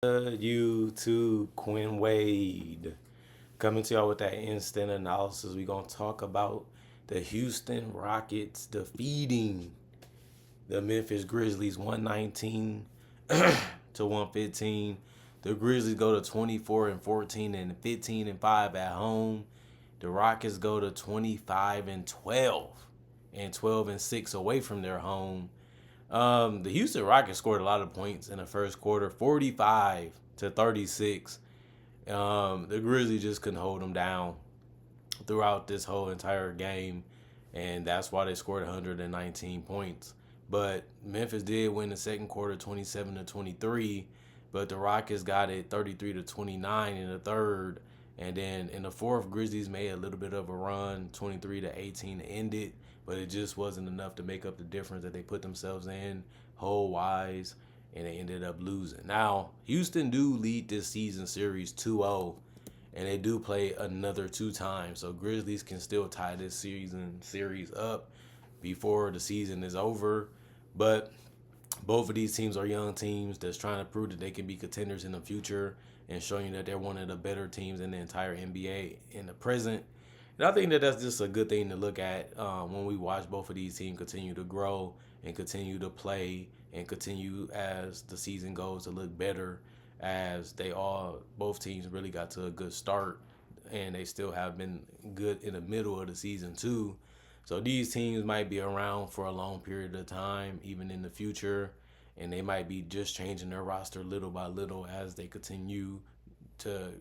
YouTube, Quinn Wade coming to y'all with that instant analysis. We're gonna talk about the Houston Rockets defeating the Memphis Grizzlies 119 to 115. The Grizzlies go to 24 and 14 and 15 and 5 at home. The Rockets go to 25 and 12 and 6 away from their home. The Houston Rockets scored a lot of points in the first quarter, 45 to 36. The Grizzlies just couldn't hold them down throughout this whole entire game, and that's why they scored 119 points. But Memphis did win the second quarter, 27 to 23. But the Rockets got it 33 to 29 in the third, and then in the fourth, Grizzlies made a little bit of a run, 23 to 18 to end it, but it just wasn't enough to make up the difference that they put themselves in hole wise, and they ended up losing. Now, Houston do lead this season series 2-0, and they do play another two times, so Grizzlies can still tie this season series up before the season is over. But both of these teams are young teams that's trying to prove that they can be contenders in the future and showing that they're one of the better teams in the entire NBA in the present. And I think that that's just a good thing to look at when we watch both of these teams continue to grow and continue to play and continue as the season goes to look better, as both teams really got to a good start and they still have been good in the middle of the season too. So these teams might be around for a long period of time, even in the future, and they might be just changing their roster little by little as they continue to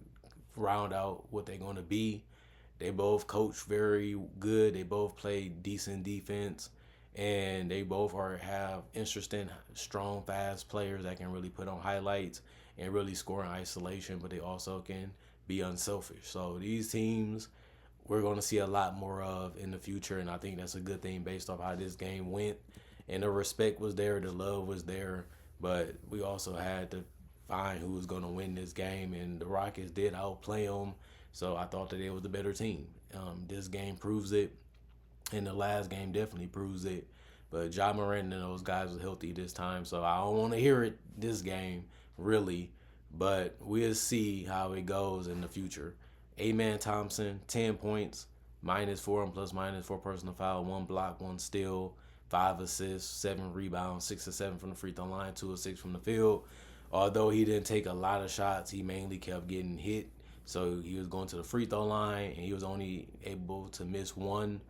round out what they're going to be. They both coach very good. They both play decent defense, and they both have interesting, strong, fast players that can really put on highlights and really score in isolation. But they also can be unselfish. So these teams we're going to see a lot more of in the future, and I think that's a good thing based off how this game went. And the respect was there, the love was there, but we also had to find who was going to win this game, and the Rockets did outplay them, so I thought that they was the better team. This game proves it, and the last game definitely proves it. But Ja Morant and those guys was healthy this time, so I don't want to hear it this game, really. But we'll see how it goes in the future. Amen Thompson, 10 points, -4 and plus minus four personal foul, one block, one steal, 5 assists, 7 rebounds, 6 or 7 from the free throw line, 2 or 6 from the field. Although he didn't take a lot of shots, he mainly kept getting hit. So he was going to the free throw line, and he was only able to miss one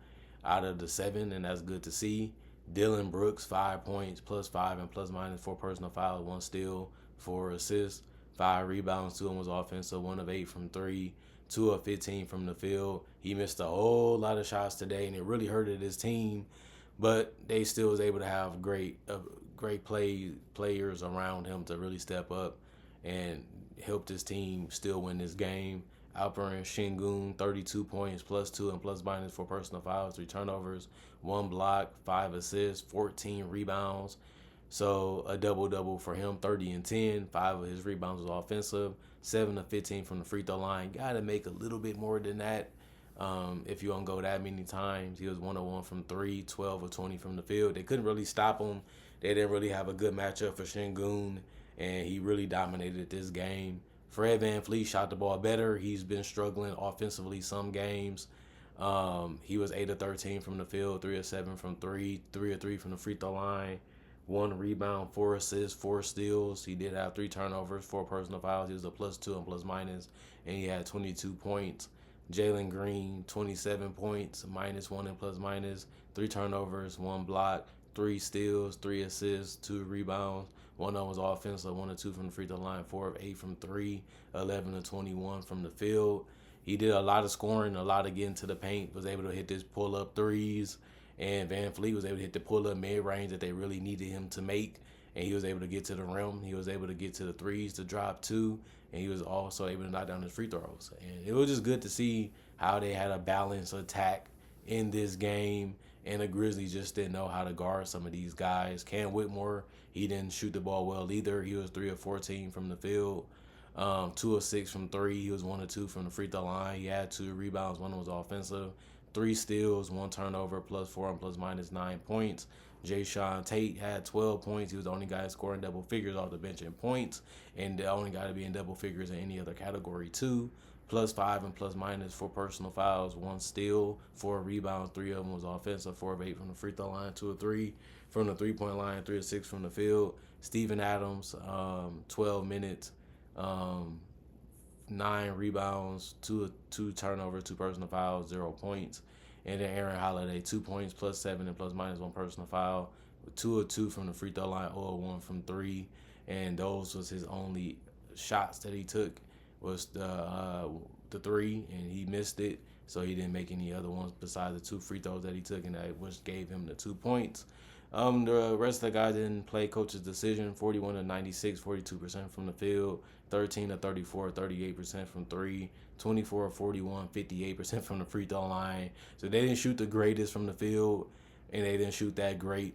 out of the 7, and that's good to see. Dylan Brooks, 5 points, +5 and plus minus four personal fouls, one steal, 4 assists, 5 rebounds. 2 of them was offensive, 1 of 8 from 3, 2 of 15 from the field. He missed a whole lot of shots today, and it really hurted his team. But they still was able to have great players around him to really step up and help this team still win this game. Alperen Şengün, 32 points, +2 and plus minus for personal fouls, 3 turnovers, 1 block, 5 assists, 14 rebounds. So a double-double for him, 30 and 10. 5 of his rebounds was offensive, 7 of 15 from the free throw line. Got to make a little bit more than that if you don't go that many times. He was 1-1 from 3, 12 of 20 from the field. They couldn't really stop him. They didn't really have a good matchup for Şengün, and he really dominated this game. Fred VanVleet shot the ball better. He's been struggling offensively some games. He was 8 of 13 from the field, 3 of 7 from 3, 3 of 3 from the free throw line, 1 rebound, 4 assists, 4 steals. He did have 3 turnovers, 4 personal fouls. He was a +2 and plus minus, and he had 22 points. Jalen Green, 27 points, -1 and plus minus, 3 turnovers, 1 block, 3 steals, 3 assists, 2 rebounds. 1 of them was offensive, 1 of 2 from the free throw line, 4 of 8 from 3, 11 of 21 from the field. He did a lot of scoring, a lot of getting to the paint, was able to hit this pull-up threes, and VanVleet was able to hit the pull-up mid-range that they really needed him to make, and he was able to get to the rim. He was able to get to the threes to drop 2, and he was also able to knock down his free throws. And it was just good to see how they had a balanced attack in this game, and the Grizzlies just didn't know how to guard some of these guys. Cam Whitmore, he didn't shoot the ball well either. He was 3 of 14 from the field, 2 of 6 from 3. He was 1 of 2 from the free throw line. He had 2 rebounds. 1 was offensive. 3 steals, 1 turnover, +4 and plus minus 9 points. Jayshawn Tate had 12 points. He was the only guy scoring double figures off the bench in points, and the only guy to be in double figures in any other category too. +5 and plus minus for personal fouls, 1 steal, 4 rebounds, 3 of them was offensive, 4 of 8 from the free throw line, 2 of 3 from the 3-point line, 3 of 6 from the field. Steven Adams, 12 minutes, 9 rebounds, 2 turnovers, 2 personal fouls, 0 points. And then Aaron Holiday, 2 points, +7 and plus minus 1 personal foul, 2 of 2 from the free throw line, 0 of 1 from 3. And those was his only shots that he took was the 3, and he missed it. So he didn't make any other ones besides the 2 free throws that he took, and that which gave him the 2 points. The rest of the guys didn't play coach's decision. 41 to 96, 42% from the field. 13 to 34, 38% from 3. 24 to 41, 58% from the free throw line. So they didn't shoot the greatest from the field, and they didn't shoot that great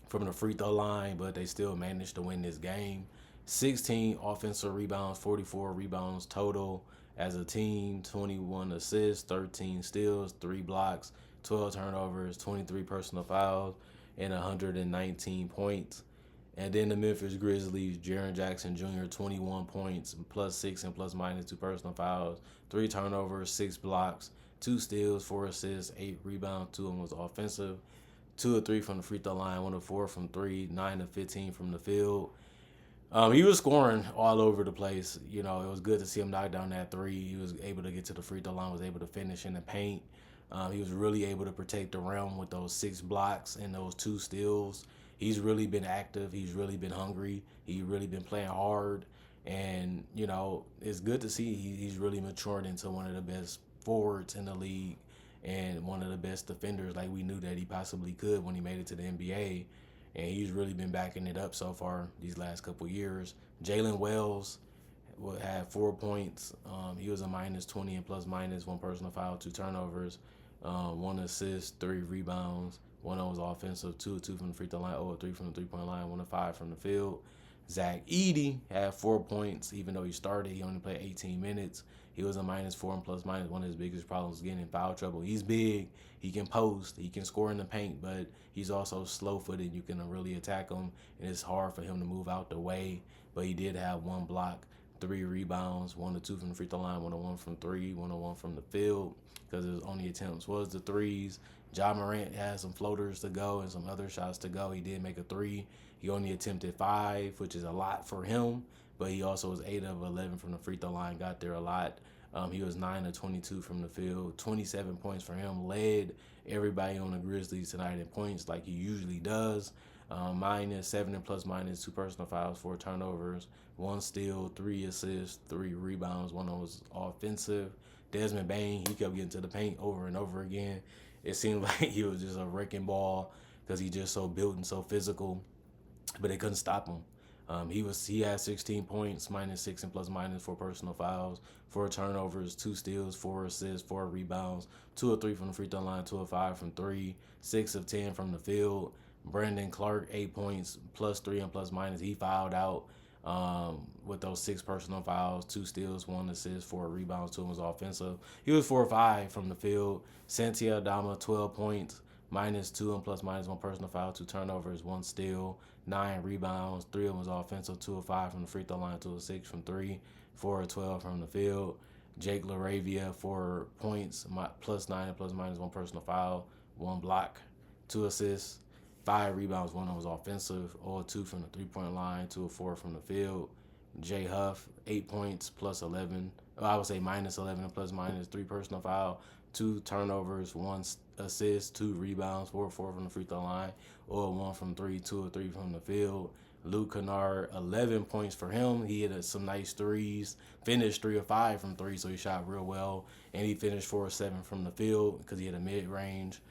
from the free throw line, but they still managed to win this game. 16 offensive rebounds, 44 rebounds total as a team, 21 assists, 13 steals, 3 blocks, 12 turnovers, 23 personal fouls, and 119 points. And then the Memphis Grizzlies, Jaren Jackson Jr., 21 points, +6 and plus minus 2 personal fouls, 3 turnovers, 6 blocks, 2 steals, 4 assists, 8 rebounds, 2 of them was offensive, 2 of 3 from the free throw line, 1 of 4 from 3, 9 of 15 from the field. He was scoring all over the place. You know, it was good to see him knock down that 3. He was able to get to the free throw line, was able to finish in the paint. He was really able to protect the rim with those 6 blocks and those 2 steals. He's really been active. He's really been hungry. He's really been playing hard. And, you know, it's good to see he's really matured into one of the best forwards in the league and one of the best defenders like we knew that he possibly could when he made it to the NBA. And he's really been backing it up so far these last couple years. Jalen Wells had 4 points. He was a -20 and plus minus 1 personal foul, 2 turnovers, 1 assist, 3 rebounds. 1 of was offensive, 2 of 2 from the free throw line, 0 of 3 from the 3-point line, 1 of 5 from the field. Zach Edey had 4 points. Even though he started, he only played 18 minutes. He was a -4 and plus minus. One of his biggest problems was getting in foul trouble. He's big. He can post. He can score in the paint, but he's also slow-footed. You can really attack him, and it's hard for him to move out the way. But he did have 1 block, 3 rebounds, 1 of 2 from the free throw line, 1 of 1 from 3, 1 of 1 from the field because his only attempts was the 3s. Ja Morant had some floaters to go and some other shots to go. He did make a 3. He only attempted 5, which is a lot for him, but he also was 8 of 11 from the free throw line, got there a lot. He was 9 of 22 from the field, 27 points for him, led everybody on the Grizzlies tonight in points like he usually does. -7 and plus minus 2 personal fouls, 4 turnovers, 1 steal, 3 assists, 3 rebounds, 1 was offensive. Desmond Bane, he kept getting to the paint over and over again. It seemed like he was just a wrecking ball because he just so built and so physical, but they couldn't stop him. He had 16 points, -6 and plus minus 4 personal fouls, 4 turnovers, 2 steals, 4 assists, 4 rebounds, 2 of 3 from the free throw line, 2 of 5 from 3, 6 of 10 from the field. Brandon Clark, 8 points, +3 and plus minus. He fouled out with those 6 personal fouls, 2 steals, 1 assist, 4 rebounds, 2 was offensive. He was 4 or 5 from the field. Santi Aldama, 12 points, -2 and plus minus 1 personal foul, 2 turnovers, 1 steal, 9 rebounds, 3 of them was offensive, 2 of 5 from the free throw line, 2 of 6 from 3, 4 of 12 from the field. Jake LaRavia, 4 points, +9 and plus minus 1 personal foul, 1 block, 2 assists, 5 rebounds, 1 of them was offensive, 0 of 2 from the 3-point line, 2 of 4 from the field. Jay Huff, 8 points, +11. I would say -11 and plus minus 3 personal foul, 2 turnovers, 1 assist, 2 rebounds, 4 of 4 from the free throw line, 0 of 1 from 3, 2 of 3 from the field. Luke Kennard, 11 points for him. He hit some nice threes, finished 3 of 5 from 3, so he shot real well. And he finished 4 of 7 from the field because he had a mid-range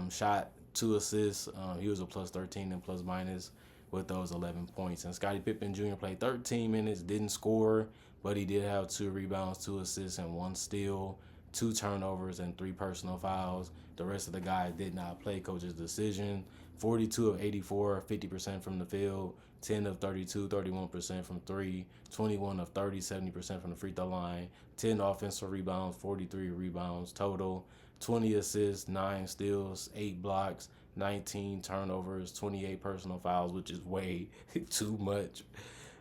shot, 2 assists. He was a +13 and plus minus with those 11 points. And Scottie Pippen Jr. played 13 minutes, didn't score, but he did have 2 rebounds, 2 assists, and 1 steal, 2 turnovers, and 3 personal fouls. The rest of the guys did not play coach's decision. 42 of 84, 50% from the field, 10 of 32, 31% from 3, 21 of 30, 70% from the free throw line, 10 offensive rebounds, 43 rebounds total, 20 assists, 9 steals, 8 blocks, 19 turnovers, 28 personal fouls, which is way too much,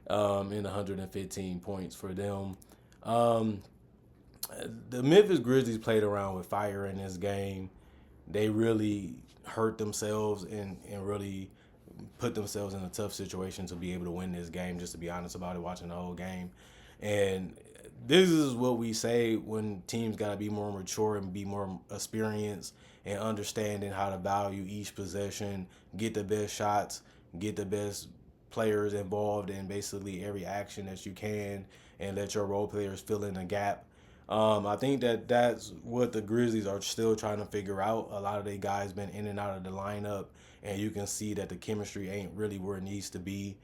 and 115 points for them. Um, the Memphis Grizzlies played around with fire in this game. They really hurt themselves and really put themselves in a tough situation to be able to win this game, just to be honest about it, watching the whole game. And this is what we say when teams got to be more mature and be more experienced and understanding how to value each possession, get the best shots, get the best players involved in basically every action that you can, and let your role players fill in the gap. I think that that's what the Grizzlies are still trying to figure out. A lot of their guys been in and out of the lineup, and you can see that the chemistry ain't really where it needs to be.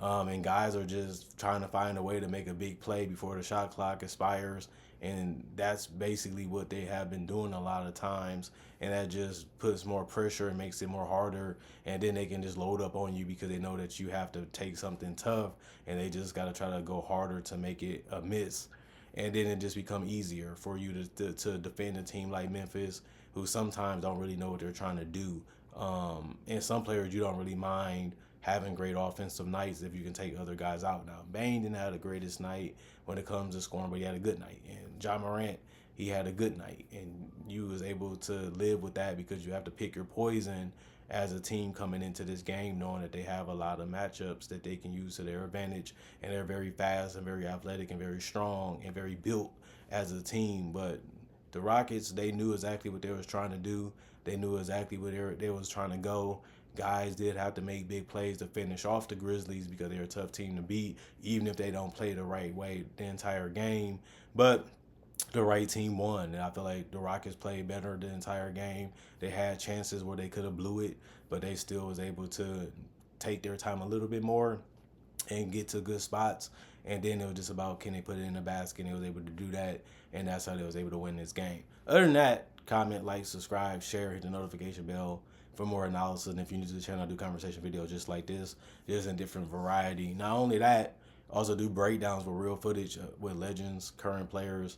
And guys are just trying to find a way to make a big play before the shot clock expires. And that's basically what they have been doing a lot of times. And that just puts more pressure and makes it more harder. And then they can just load up on you because they know that you have to take something tough. And they just got to try to go harder to make it a miss. And then it just become easier for you to defend a team like Memphis, who sometimes don't really know what they're trying to do. And some players you don't really mind having great offensive nights if you can take other guys out. Now, Bane didn't have the greatest night when it comes to scoring, but he had a good night. And Ja Morant, he had a good night. And you was able to live with that because you have to pick your poison as a team coming into this game, knowing that they have a lot of matchups that they can use to their advantage. And they're very fast and very athletic and very strong and very built as a team. But the Rockets, they knew exactly what they was trying to do. They knew exactly where they was trying to go. Guys did have to make big plays to finish off the Grizzlies because they're a tough team to beat, even if they don't play the right way the entire game. But the right team won, and I feel like the Rockets played better the entire game. They had chances where they could have blew it, but they still was able to take their time a little bit more and get to good spots. And then it was just about can they put it in the basket, and they was able to do that, and that's how they was able to win this game. Other than that, comment, like, subscribe, share, hit the notification bell for more analysis. And if you're new to the channel, I do conversation videos just like this, just in different variety. Not only that, also do breakdowns with real footage with legends, current players,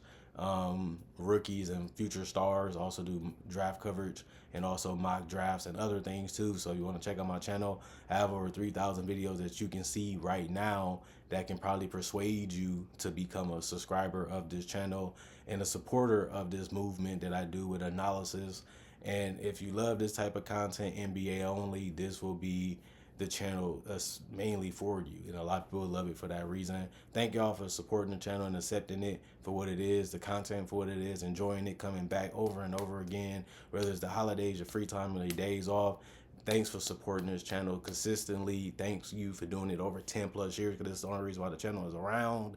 rookies, and future stars. Also do draft coverage and also mock drafts and other things too. So if you want to check out my channel, I have over 3,000 videos that you can see right now that can probably persuade you to become a subscriber of this channel and a supporter of this movement that I do with analysis. And if you love this type of content, NBA only, this will be the channel mainly for you. You know, a lot of people love it for that reason. Thank y'all for supporting the channel and accepting it for what it is, the content for what it is, enjoying it, coming back over and over again, whether it's the holidays, your free time, or your days off. Thanks for supporting this channel consistently. Thanks you for doing it over 10 plus years, because that's the only reason why the channel is around.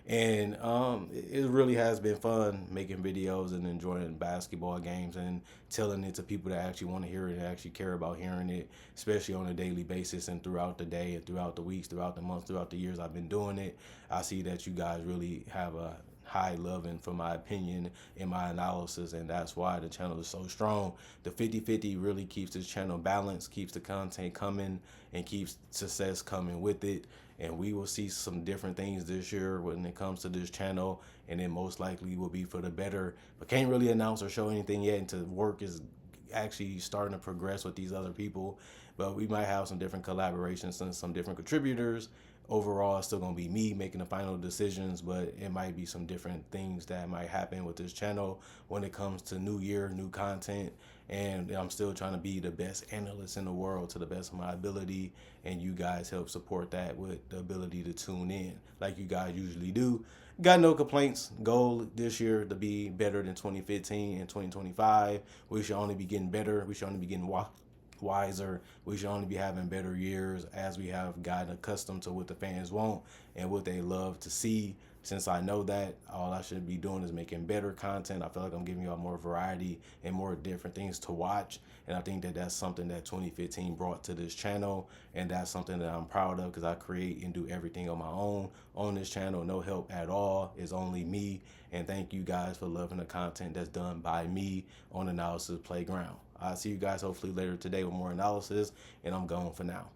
And it really has been fun making videos and enjoying basketball games and telling it to people that actually want to hear it and actually care about hearing it, especially on a daily basis and throughout the day and throughout the weeks, throughout the months, throughout the years I've been doing it. I see that you guys really have a high loving for my opinion and my analysis, and that's why the channel is so strong. The 50-50 really keeps this channel balanced, keeps the content coming, and keeps success coming with it. And we will see some different things this year when it comes to this channel, and it most likely will be for the better, but can't really announce or show anything yet until work is actually starting to progress with these other people. But we might have some different collaborations and some different contributors. Overall, it's still going to be me making the final decisions, but it might be some different things that might happen with this channel when it comes to new year, new content. And I'm still trying to be the best analyst in the world to the best of my ability, and you guys help support that with the ability to tune in like you guys usually do. Got no complaints. Goal this year to be better than 2015 and 2025. We should only be getting better. We should only be getting wiser. We should only be having better years as we have gotten accustomed to what the fans want and what they love to see. Since I know that, all I should be doing is making better content. I feel like I'm giving y'all more variety and more different things to watch. And I think that that's something that 2015 brought to this channel. And that's something that I'm proud of, because I create and do everything on my own on this channel. No help at all. It's only me. And thank you guys for loving the content that's done by me on Analysis Playground. I'll see you guys hopefully later today with more analysis. And I'm going for now.